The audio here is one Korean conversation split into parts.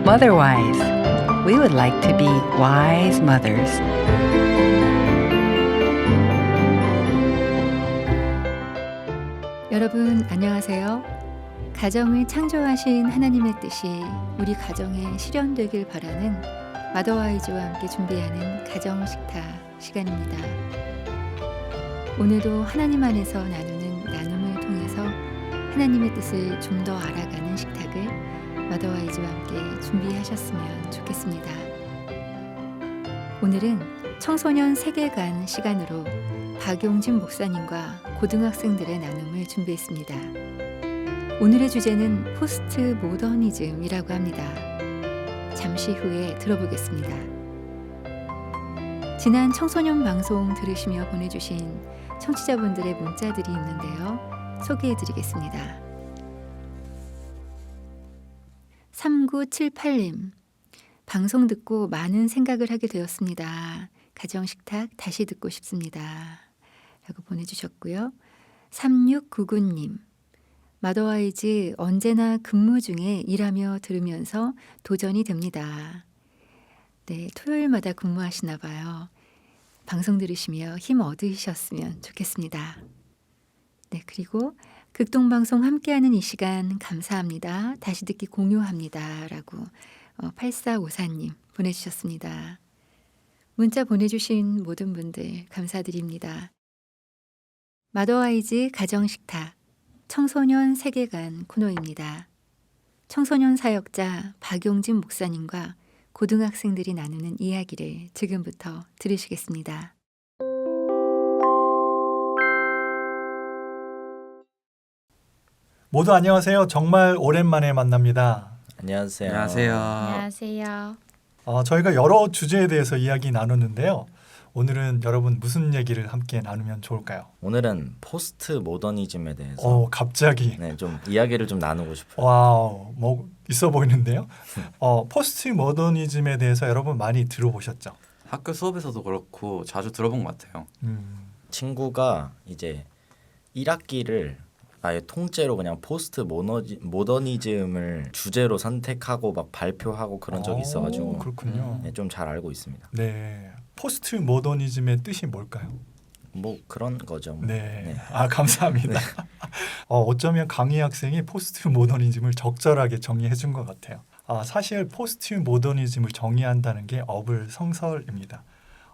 Motherwise. We would like to be wise mothers. 여러분 안녕하세요. 가정을 창조하신 하나님의 뜻이 우리 가정에 실현되길 바라는 마더와이즈와 함께 준비하는 가정식탁 시간입니다. 오늘도 하나님 안에서 나누는 나눔을 통해서 하나님의 뜻을 좀 더 알아가는 식탁을 마더와이즈와 함께 준비하셨으면 좋겠습니다. 오늘은 청소년 세계관 시간으로 박용진 목사님과 고등학생들의 나눔을 준비했습니다. 오늘의 주제는 포스트 모더니즘이라고 합니다. 잠시 후에 들어보겠습니다. 지난 청소년 방송 들으시며 보내주신 청취자분들의 문자들이 있는데요. 소개해드리겠습니다. 3978님, 방송 듣고 많은 생각을 하게 되었습니다. 가정식탁 다시 듣고 싶습니다. 라고 보내주셨고요. 3699님, 마더와이즈 언제나 근무 중에 일하며 들으면서 도전이 됩니다. 네, 토요일마다 근무하시나 봐요. 방송 들으시며 힘 얻으셨으면 좋겠습니다. 네, 그리고 극동방송 함께하는 이 시간 감사합니다. 다시 듣기 공유합니다. 라고 8454님 보내주셨습니다. 문자 보내주신 모든 분들 감사드립니다. 마더와이즈 가정식탁 청소년 세계관 코너입니다. 청소년 사역자 박용진 목사님과 고등학생들이 나누는 이야기를 지금부터 들으시겠습니다. 모두 안녕하세요. 정말 오랜만에 만납니다. 안녕하세요. 안녕하세요. 저희가 여러 주제에 대해서 이야기 나눴는데요. 오늘은 여러분 무슨 얘기를 함께 나누면 좋을까요? 오늘은 포스트 모더니즘에 대해서 갑자기 좀 이야기를 좀 나누고 싶어요. 와우, 뭐 있어 보이는데요. 포스트 모더니즘에 대해서 여러분 많이 들어보셨죠? 학교 수업에서도 그렇고 자주 들어본 것 같아요. 친구가 이제 1학기를 아예 통째로 그냥 포스트 모더니즘을 주제로 선택하고 막 발표하고 그런 적이 있어가지고 그렇군요. 좀 잘 알고 있습니다. 네, 포스트 모더니즘의 뜻이 뭘까요? 뭐 그런 거죠. 뭐. 네. 감사합니다. 어쩌면 강희 학생이 포스트 모더니즘을 적절하게 정리해 준 것 같아요. 사실 포스트 모더니즘을 정의한다는 게 어불성설입니다.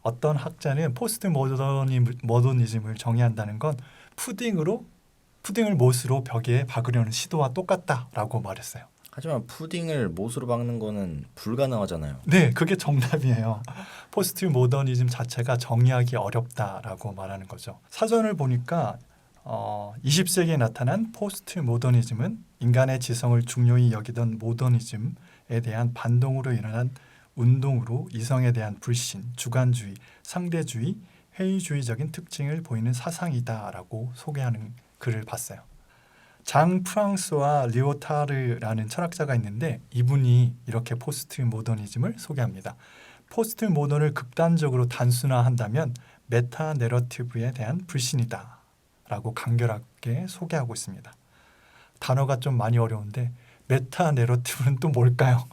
어떤 학자는 포스트 모더니즘을 정의한다는 건 푸딩을 못으로 벽에 박으려는 시도와 똑같다라고 말했어요. 하지만 푸딩을 못으로 박는 거는 불가능하잖아요. 네, 그게 정답이에요. 포스트 모더니즘 자체가 정의하기 어렵다라고 말하는 거죠. 사전을 보니까 20세기에 나타난 포스트 모더니즘은 인간의 지성을 중요히 여기던 모더니즘에 대한 반동으로 일어난 운동으로 이성에 대한 불신, 주관주의, 상대주의, 회의주의적인 특징을 보이는 사상이다라고 소개하는 글을 봤어요. 장 프랑스와 리오타르라는 철학자가 있는데 이분이 이렇게 포스트 모더니즘을 소개합니다. 포스트 모던을 극단적으로 단순화한다면 메타 내러티브에 대한 불신이다 라고 간결하게 소개하고 있습니다. 단어가 좀 많이 어려운데 메타 내러티브는 또 뭘까요?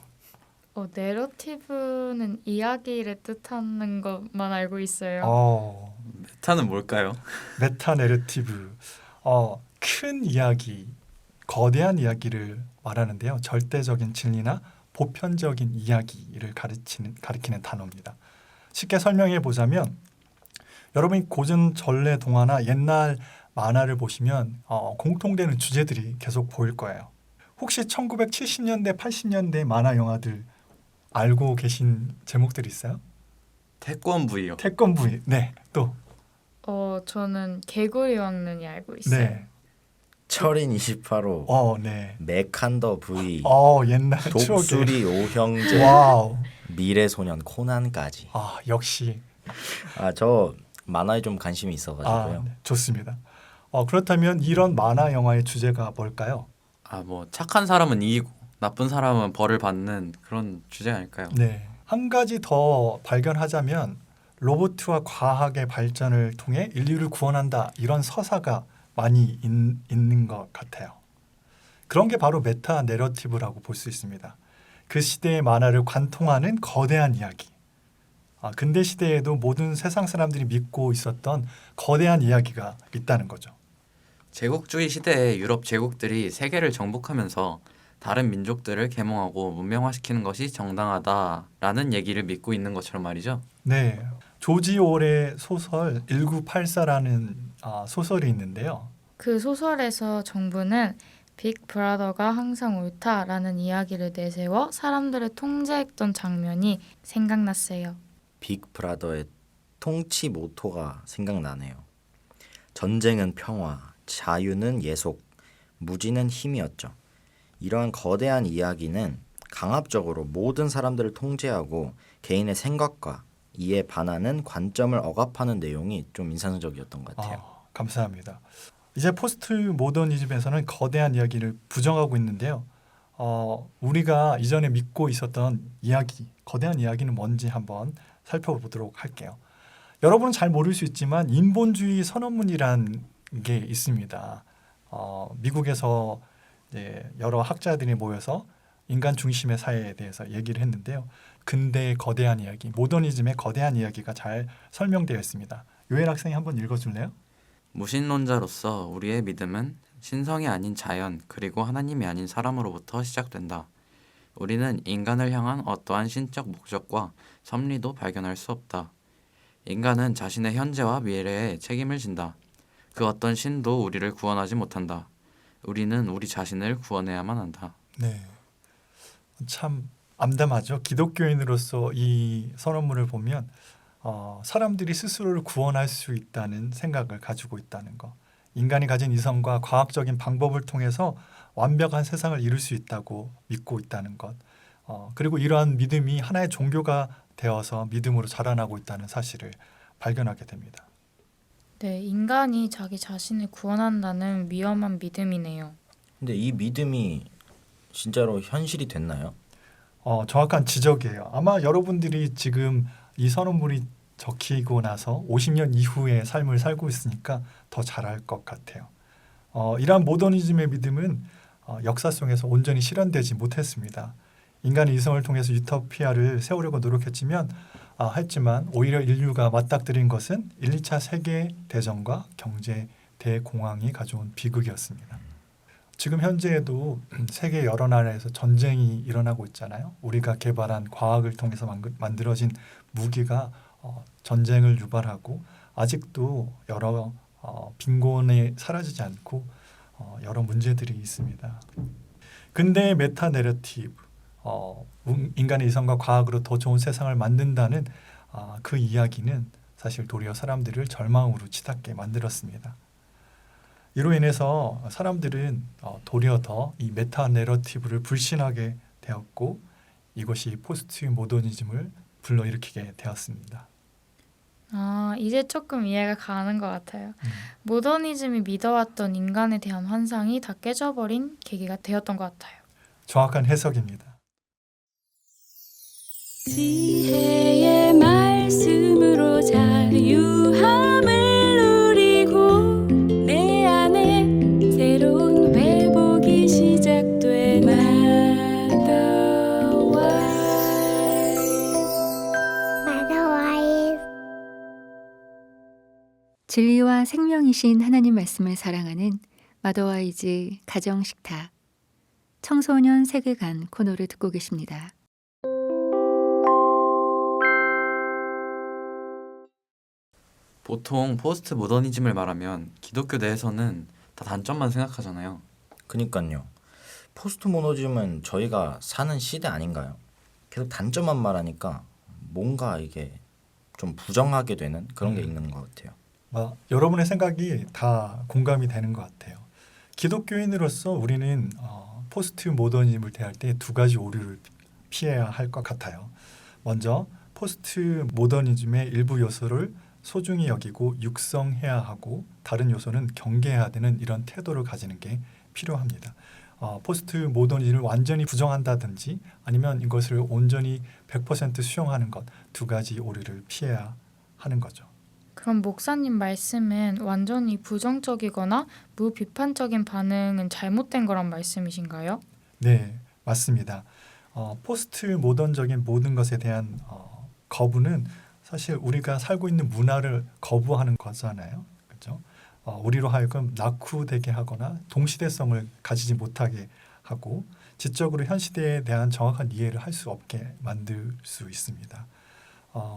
내러티브는 이야기를 뜻하는 것만 알고 있어요. 메타는 뭘까요? 메타 내러티브, 큰 이야기, 거대한 이야기를 말하는데요. 절대적인 진리나 보편적인 이야기를 가리키는 단어입니다. 쉽게 설명해 보자면 여러분이 고전 전래 동화나 옛날 만화를 보시면 공통되는 주제들이 계속 보일 거예요. 혹시 1970년대, 80년대 만화 영화들 알고 계신 제목들이 있어요? 태권브이요. 태권브이. 네. 또 저는 개구리 왕눈이 알고 있어요. 네. 철인 28호, 네. 메칸더 V, 옛날 추억의. 독수리 오형제, 와우. 미래소년 코난까지. 역시. 저 만화에 좀 관심이 있어가지고요. 네. 좋습니다. 그렇다면 이런 만화 영화의 주제가 뭘까요? 뭐 착한 사람은 이기고 나쁜 사람은 벌을 받는 그런 주제 아닐까요? 네. 한 가지 더 발견하자면 로봇과 과학의 발전을 통해 인류를 구원한다 이런 서사가 많이 있는 것 같아요. 그런 게 바로 메타 내러티브라고 볼 수 있습니다. 그 시대의 만화를 관통하는 거대한 이야기. 근대 시대에도 모든 세상 사람들이 믿고 있었던 거대한 이야기가 있다는 거죠. 제국주의 시대에 유럽 제국들이 세계를 정복하면서 다른 민족들을 계몽하고 문명화시키는 것이 정당하다라는 얘기를 믿고 있는 것처럼 말이죠. 네, 조지 오웰의 소설 1984라는 소설이 있는데요. 그 소설에서 정부는 빅 브라더가 항상 옳다라는 이야기를 내세워 사람들을 통제했던 장면이 생각났어요. 빅 브라더의 통치 모토가 생각나네요. 전쟁은 평화, 자유는 예속, 무지는 힘이었죠. 이러한 거대한 이야기는 강압적으로 모든 사람들을 통제하고 개인의 생각과 이에 반하는 관점을 억압하는 내용이 좀 인상적이었던 것 같아요. 감사합니다. 이제 포스트 모더니즘에서는 거대한 이야기를 부정하고 있는데요. 우리가 이전에 믿고 있었던 이야기, 거대한 이야기는 뭔지 한번 살펴보도록 할게요. 여러분은 잘 모를 수 있지만 인본주의 선언문이란 게 있습니다. 미국에서 여러 학자들이 모여서 인간 중심의 사회에 대해서 얘기를 했는데요. 근대의 거대한 이야기, 모더니즘의 거대한 이야기가 잘 설명되어 있습니다. 요엘 학생이 한번 읽어줄래요? 무신론자로서 우리의 믿음은 신성이 아닌 자연 그리고 하나님이 아닌 사람으로부터 시작된다. 우리는 인간을 향한 어떠한 신적 목적과 섭리도 발견할 수 없다. 인간은 자신의 현재와 미래에 책임을 진다. 그 어떤 신도 우리를 구원하지 못한다. 우리는 우리 자신을 구원해야만 한다. 네, 참 암담하죠. 기독교인으로서 이 선언문을 보면 사람들이 스스로를 구원할 수 있다는 생각을 가지고 있다는 거. 인간이 가진 이성과 과학적인 방법을 통해서 완벽한 세상을 이룰 수 있다고 믿고 있다는 것. 그리고 이러한 믿음이 하나의 종교가 되어서 믿음으로 자라나고 있다는 사실을 발견하게 됩니다. 네, 인간이 자기 자신을 구원한다는 위험한 믿음이네요. 근데 이 믿음이 진짜로 현실이 됐나요? 정확한 지적이에요. 아마 여러분들이 지금 이 선언문이 적히고 나서 50년 이후의 삶을 살고 있으니까 더 잘 알 것 같아요. 이러한 모더니즘의 믿음은 역사 속에서 온전히 실현되지 못했습니다. 인간의 이성을 통해서 유토피아를 세우려고 했지만 오히려 인류가 맞닥뜨린 것은 1, 2차 세계대전과 경제 대공황이 가져온 비극이었습니다. 지금 현재에도 세계 여러 나라에서 전쟁이 일어나고 있잖아요. 우리가 개발한 과학을 통해서 만들어진 무기가 전쟁을 유발하고 아직도 여러 빈곤에 사라지지 않고 여러 문제들이 있습니다. 근대의 메타 내러티브, 인간의 이성과 과학으로 더 좋은 세상을 만든다는 그 이야기는 사실 도리어 사람들을 절망으로 치닫게 만들었습니다. 이로 인해서 사람들은 도리어 더 이 메타 내러티브를 불신하게 되었고 이것이 포스트 모더니즘을 불러일으키게 되었습니다. 이제 조금 이해가 가는 것 같아요. 모더니즘이 믿어왔던 인간에 대한 환상이 다 깨져버린 계기가 되었던 것 같아요. 정확한 해석입니다. 지혜의 말씀으로 자유함을 누리고 내 안에 새로운 회복이 시작돼 마더와이즈 진리와 생명이신 하나님 말씀을 사랑하는 마더와이즈 가정식탁 청소년 세계관 코너를 듣고 계십니다. 보통 포스트 모더니즘을 말하면 기독교 내에서는 다 단점만 생각하잖아요. 그니까요. 포스트 모더니즘은 저희가 사는 시대 아닌가요? 계속 단점만 말하니까 뭔가 이게 좀 부정하게 되는 그런 게 있는 것 같아요. 여러분의 생각이 다 공감이 되는 것 같아요. 기독교인으로서 우리는 포스트 모더니즘을 대할 때 두 가지 오류를 피해야 할 것 같아요. 먼저 포스트 모더니즘의 일부 요소를 소중히 여기고 육성해야 하고 다른 요소는 경계해야 되는 이런 태도를 가지는 게 필요합니다. 포스트 모더니즘을 완전히 부정한다든지 아니면 이것을 온전히 100% 수용하는 것 두 가지 오류를 피해야 하는 거죠. 그럼 목사님 말씀은 완전히 부정적이거나 무비판적인 반응은 잘못된 거란 말씀이신가요? 네, 맞습니다. 포스트 모던적인 모든 것에 대한 거부는 사실 우리가 살고 있는 문화를 거부하는 거잖아요. 그렇죠? 우리로 하여금 낙후되게 하거나 동시대성을 가지지 못하게 하고 지적으로 현 시대에 대한 정확한 이해를 할 수 없게 만들 수 있습니다.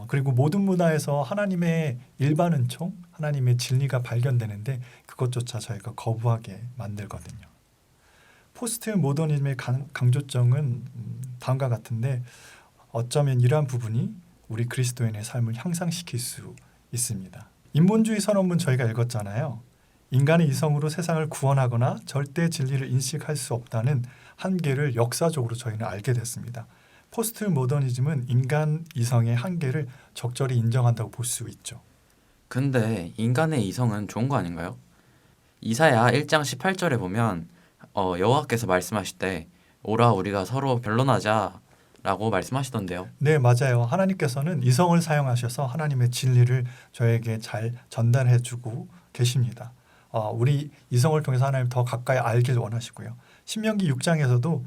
그리고 모든 문화에서 하나님의 일반 은총, 하나님의 진리가 발견되는데 그것조차 저희가 거부하게 만들거든요. 포스트 모더니즘의 강조점은 다음과 같은데 어쩌면 이러한 부분이 우리 그리스도인의 삶을 향상시킬 수 있습니다. 인본주의 선언문 저희가 읽었잖아요. 인간의 이성으로 세상을 구원하거나 절대 진리를 인식할 수 없다는 한계를 역사적으로 저희는 알게 됐습니다. 포스트 모더니즘은 인간 이성의 한계를 적절히 인정한다고 볼 수 있죠. 근데 인간의 이성은 좋은 거 아닌가요? 이사야 1장 18절에 보면 여호와께서 말씀하실 때 오라 우리가 서로 변론하자 라고 말씀하시던데요. 네, 맞아요. 하나님께서는 이성을 사용하셔서 하나님의 진리를 저에게 잘 전달해주고 계십니다. 우리 이성을 통해서 하나님 더 가까이 알길 원하시고요. 신명기 6장에서도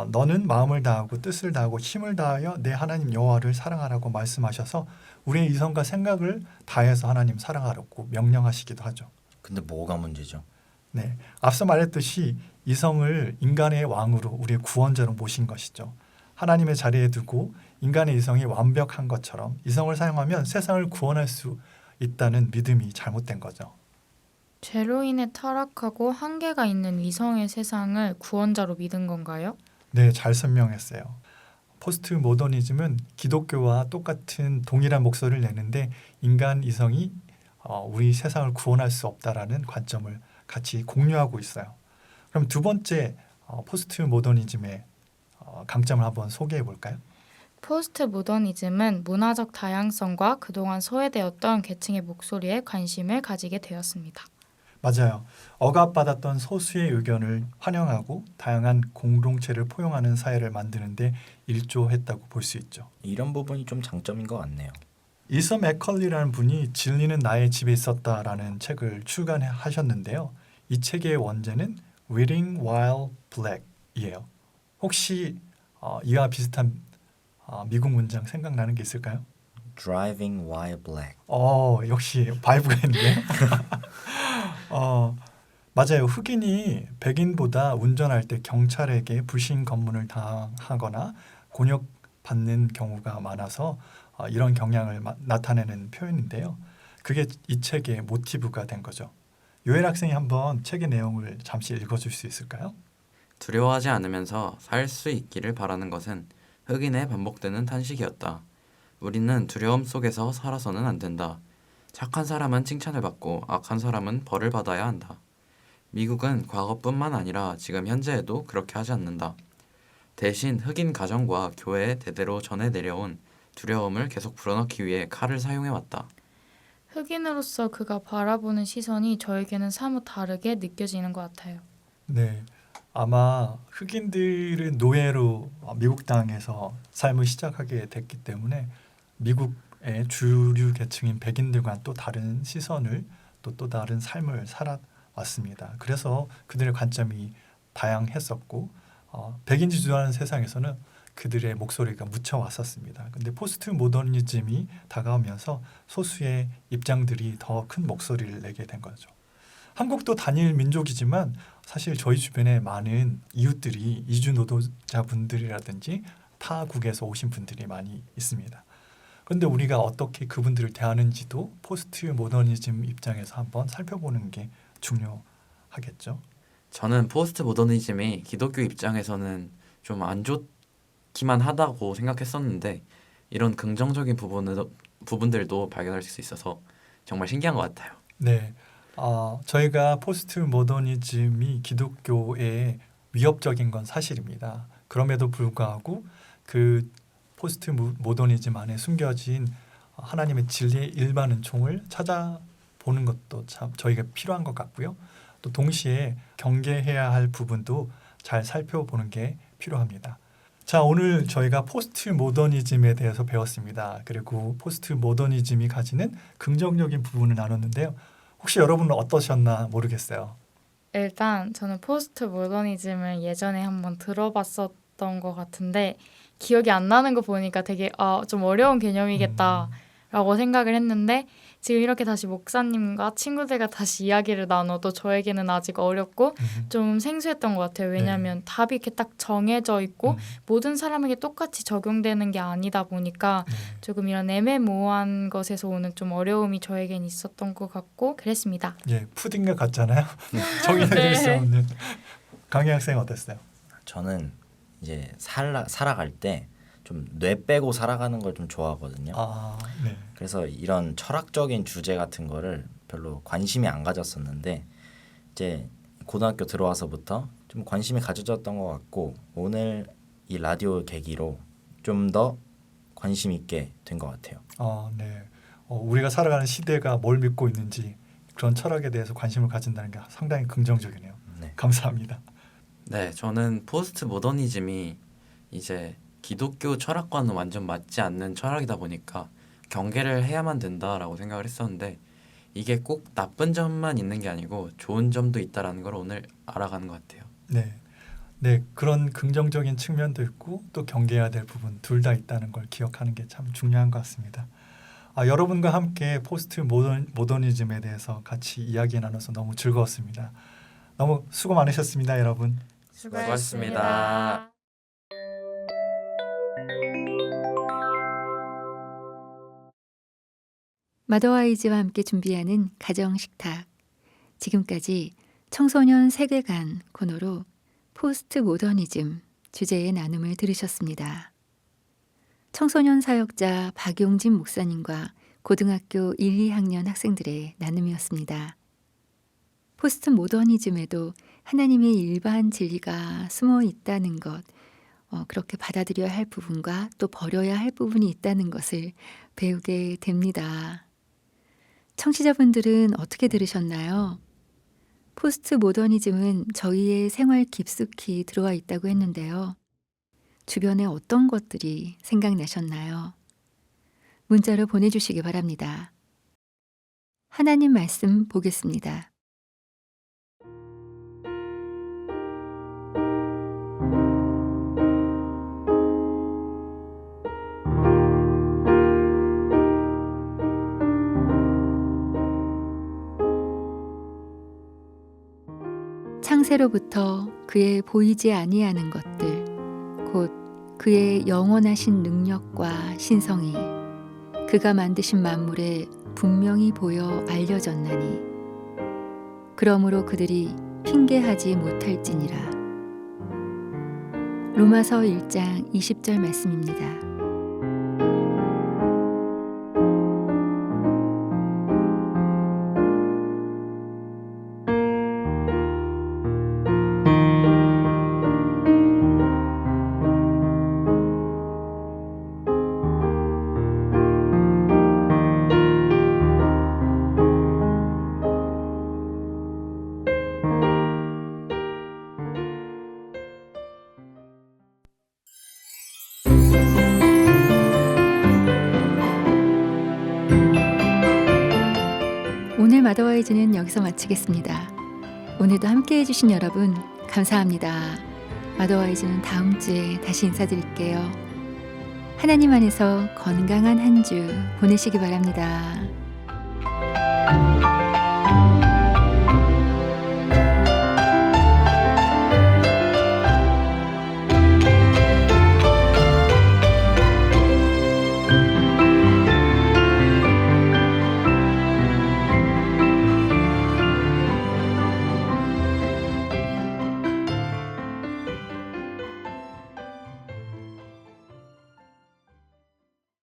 너는 마음을 다하고 뜻을 다하고 힘을 다하여 내 하나님 여호와를 사랑하라고 말씀하셔서 우리의 이성과 생각을 다해서 하나님 사랑하라고 명령하시기도 하죠. 근데 뭐가 문제죠? 네, 앞서 말했듯이 이성을 인간의 왕으로 우리의 구원자로 모신 것이죠. 하나님의 자리에 두고 인간의 이성이 완벽한 것처럼 이성을 사용하면 세상을 구원할 수 있다는 믿음이 잘못된 거죠. 죄로 인해 타락하고 한계가 있는 이성의 세상을 구원자로 믿은 건가요? 네, 잘 설명했어요. 포스트 모더니즘은 기독교와 똑같은 동일한 목소리를 내는데 인간 이성이 우리 세상을 구원할 수 없다라는 관점을 같이 공유하고 있어요. 그럼 두 번째 포스트 모더니즘의 강점을 한번 소개해 볼까요? 포스트 모더니즘은 문화적 다양성과 그동안 소외되었던 계층의 목소리에 관심을 가지게 되었습니다. 맞아요. 억압받았던 소수의 의견을 환영하고 다양한 공동체를 포용하는 사회를 만드는데 일조했다고 볼 수 있죠. 이런 부분이 좀 장점인 것 같네요. 이서 맥컬리라는 분이 진리는 나의 집에 있었다라는 책을 출간하셨는데요. 이 책의 원제는 Reading While Black이에요. 혹시 이와 비슷한 미국 문장 생각나는 게 있을까요? Driving while black. 역시 바이브가 있네요. 맞아요. 흑인이 백인보다 운전할 때 경찰에게 불신 검문을 당하거나 곤욕받는 경우가 많아서 이런 경향을 나타내는 표현인데요. 그게 이 책의 모티브가 된 거죠. 요엘 학생이 한번 책의 내용을 잠시 읽어줄 수 있을까요? 두려워하지 않으면서 살 수 있기를 바라는 것은 흑인의 반복되는 탄식이었다. 우리는 두려움 속에서 살아서는 안 된다. 착한 사람은 칭찬을 받고 악한 사람은 벌을 받아야 한다. 미국은 과거뿐만 아니라 지금 현재에도 그렇게 하지 않는다. 대신 흑인 가정과 교회에 대대로 전해 내려온 두려움을 계속 불어넣기 위해 칼을 사용해왔다. 흑인으로서 그가 바라보는 시선이 저에게는 사뭇 다르게 느껴지는 것 같아요. 네, 아마 흑인들은 노예로 미국 땅에서 삶을 시작하게 됐기 때문에 미국의 주류 계층인 백인들과는 또 다른 시선을 또 다른 삶을 살아왔습니다. 그래서 그들의 관점이 다양했었고 백인지 주도하는 세상에서는 그들의 목소리가 묻혀왔었습니다. 근데 포스트 모더니즘이 다가오면서 소수의 입장들이 더 큰 목소리를 내게 된 거죠. 한국도 단일 민족이지만 사실 저희 주변에 많은 이웃들이 이주 노동자분들이라든지 타국에서 오신 분들이 많이 있습니다. 그런데 우리가 어떻게 그분들을 대하는지도 포스트 모더니즘 입장에서 한번 살펴보는 게 중요하겠죠. 저는 포스트 모더니즘이 기독교 입장에서는 좀 안 좋기만 하다고 생각했었는데 이런 긍정적인 부분들도 발견할 수 있어서 정말 신기한 것 같아요. 네, 저희가 포스트 모더니즘이 기독교에 위협적인 건 사실입니다. 그럼에도 불구하고 그 포스트 모더니즘 안에 숨겨진 하나님의 진리의 일반 은총을 찾아보는 것도 참 저희가 필요한 것 같고요. 또 동시에 경계해야 할 부분도 잘 살펴보는 게 필요합니다. 자, 오늘 저희가 포스트 모더니즘에 대해서 배웠습니다. 그리고 포스트 모더니즘이 가지는 긍정적인 부분을 나눴는데요. 혹시 여러분은 어떠셨나 모르겠어요. 일단 저는 포스트 모더니즘을 예전에 한번 들어봤었던 있었던 것 같은데 기억이 안 나는 거 보니까 되게 좀 어려운 개념이겠다라고 생각을 했는데 지금 이렇게 다시 목사님과 친구들과 다시 이야기를 나눠도 저에게는 아직 어렵고 좀 생소했던 것 같아요. 왜냐하면 답이 이렇게 딱 정해져 있고 모든 사람에게 똑같이 적용되는 게 아니다 보니까 조금 이런 애매모호한 것에서 오는 좀 어려움이 저에겐 있었던 것 같고 그랬습니다. 예, 푸딩과 같잖아요. 정의될 수 없는. 강희 학생 어땠어요? 저는 이제 살아갈 때 좀 뇌 빼고 살아가는 걸 좀 좋아하거든요. 네. 그래서 이런 철학적인 주제 같은 거를 별로 관심이 안 가졌었는데 이제 고등학교 들어와서부터 좀 관심이 가져졌던 것 같고 오늘 이 라디오 계기로 좀 더 관심 있게 된 것 같아요. 네. 우리가 살아가는 시대가 뭘 믿고 있는지 그런 철학에 대해서 관심을 가진다는 게 상당히 긍정적이네요. 네. 감사합니다. 네, 저는 포스트 모더니즘이 이제 기독교 철학과는 완전 맞지 않는 철학이다 보니까 경계를 해야만 된다라고 생각을 했었는데 이게 꼭 나쁜 점만 있는 게 아니고 좋은 점도 있다라는 걸 오늘 알아가는 것 같아요. 네. 네, 그런 긍정적인 측면도 있고 또 경계해야 될 부분 둘 다 있다는 걸 기억하는 게 참 중요한 것 같습니다. 여러분과 함께 포스트 모더니즘에 대해서 같이 이야기 나눠서 너무 즐거웠습니다. 너무 수고 많으셨습니다, 여러분. 수고하셨습니다. 마더와이즈와 함께 준비하는 가정식탁. 지금까지 청소년 세계관 코너로 포스트 모더니즘 주제의 나눔을 들으셨습니다. 청소년 사역자 박용진 목사님과 고등학교 1, 2학년 학생들의 나눔이었습니다. 포스트 모더니즘에도 하나님의 일반 진리가 숨어 있다는 것, 그렇게 받아들여야 할 부분과 또 버려야 할 부분이 있다는 것을 배우게 됩니다. 청취자분들은 어떻게 들으셨나요? 포스트 모더니즘은 저희의 생활 깊숙이 들어와 있다고 했는데요. 주변에 어떤 것들이 생각나셨나요? 문자로 보내주시기 바랍니다. 하나님 말씀 보겠습니다. 창세로부터 그의 보이지 아니하는 것들, 곧 그의 영원하신 능력과 신성이 그가 만드신 만물에 분명히 보여 알려졌나니 그러므로 그들이 핑계하지 못할지니라. 로마서 1장 20절 말씀입니다. 오늘 마더와이즈는 여기서 마치겠습니다. 오늘도 함께해 주신 여러분 감사합니다. 마더와이즈는 다음 주에 다시 인사드릴게요. 하나님 안에서 건강한 한 주 보내시기 바랍니다.